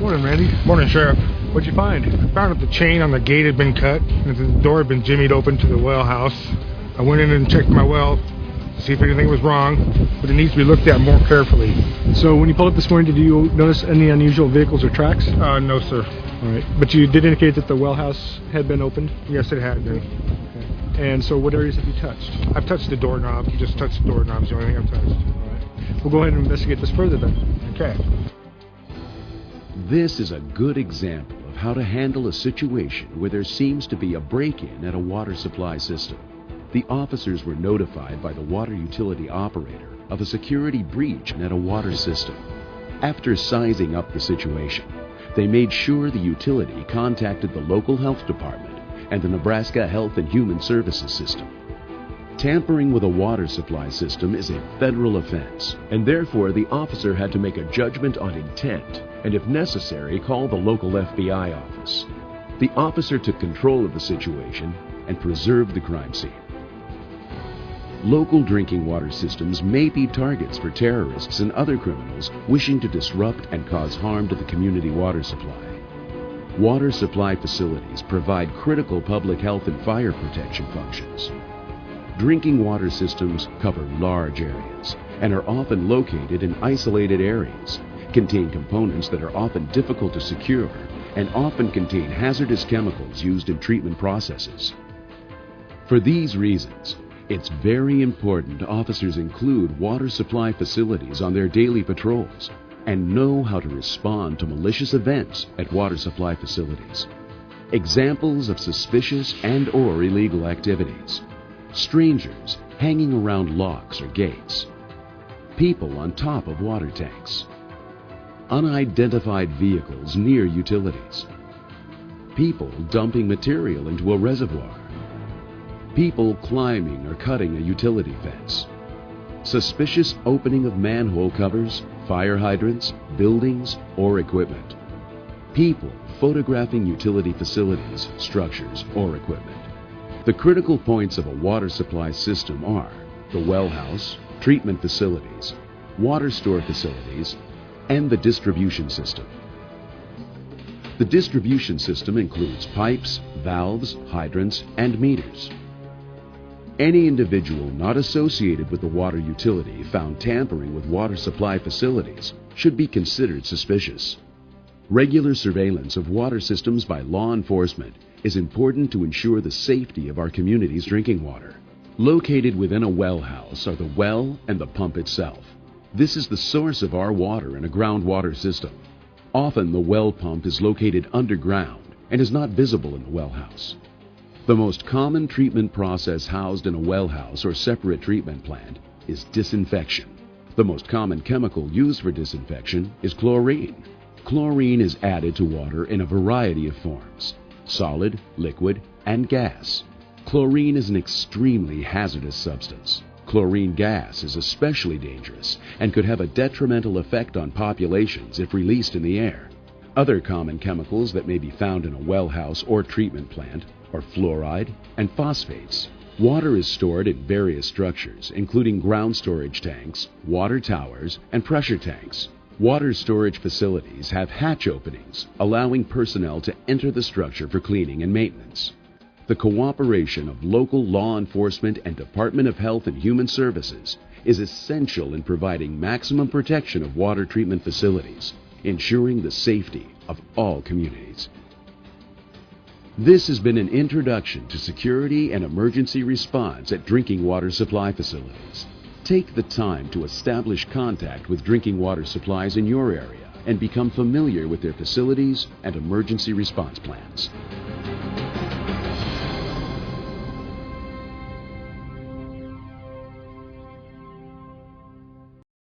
Morning, Randy. Morning, Sheriff. What'd you find? I found that the chain on the gate had been cut and the door had been jimmied open to the well house. I went in and checked my well to see if anything was wrong, but it needs to be looked at more carefully. So when you pulled up this morning, did you notice any unusual vehicles or tracks? No, sir. All right. But you did indicate that the well house had been opened? Yes, it had been. Okay. And so what areas have you touched? I've touched the doorknob. Just touched the doorknob is the only thing I've touched. All right. We'll go ahead and investigate this further then. Okay. This is a good example of how to handle a situation where there seems to be a break-in at a water supply system. The officers were notified by the water utility operator of a security breach at a water system. After sizing up the situation, they made sure the utility contacted the local health department and the Nebraska Health and Human Services system. Tampering with a water supply system is a federal offense, and therefore the officer had to make a judgment on intent and, if necessary, call the local FBI office. The officer took control of the situation and preserved the crime scene. Local drinking water systems may be targets for terrorists and other criminals wishing to disrupt and cause harm to the community water supply. Water supply facilities provide critical public health and fire protection functions. Drinking water systems cover large areas and are often located in isolated areas, contain components that are often difficult to secure, and often contain hazardous chemicals used in treatment processes. For these reasons, it's very important officers include water supply facilities on their daily patrols and know how to respond to malicious events at water supply facilities. Examples of suspicious and/or illegal activities: strangers hanging around locks or gates, people on top of water tanks, unidentified vehicles near utilities, people dumping material into a reservoir, people climbing or cutting a utility fence, suspicious opening of manhole covers, fire hydrants, buildings, or equipment, people photographing utility facilities, structures, or equipment. The critical points of a water supply system are the well house, treatment facilities, water store facilities, and the distribution system. The distribution system includes pipes, valves, hydrants, and meters. Any individual not associated with the water utility found tampering with water supply facilities should be considered suspicious. Regular surveillance of water systems by law enforcement is important to ensure the safety of our community's drinking water. Located within a well house are the well and the pump itself. This is the source of our water in a groundwater system. Often the well pump is located underground and is not visible in the well house. The most common treatment process housed in a well house or separate treatment plant is disinfection. The most common chemical used for disinfection is chlorine. Chlorine is added to water in a variety of forms: solid, liquid, and gas. Chlorine is an extremely hazardous substance. Chlorine gas is especially dangerous and could have a detrimental effect on populations if released in the air. Other common chemicals that may be found in a well house or treatment plant are fluoride and phosphates. Water is stored in various structures, including ground storage tanks, water towers, and pressure tanks. Water storage facilities have hatch openings, allowing personnel to enter the structure for cleaning and maintenance. The cooperation of local law enforcement and Department of Health and Human Services is essential in providing maximum protection of water treatment facilities, ensuring the safety of all communities. This has been an introduction to security and emergency response at drinking water supply facilities. Take the time to establish contact with drinking water supplies in your area and become familiar with their facilities and emergency response plans.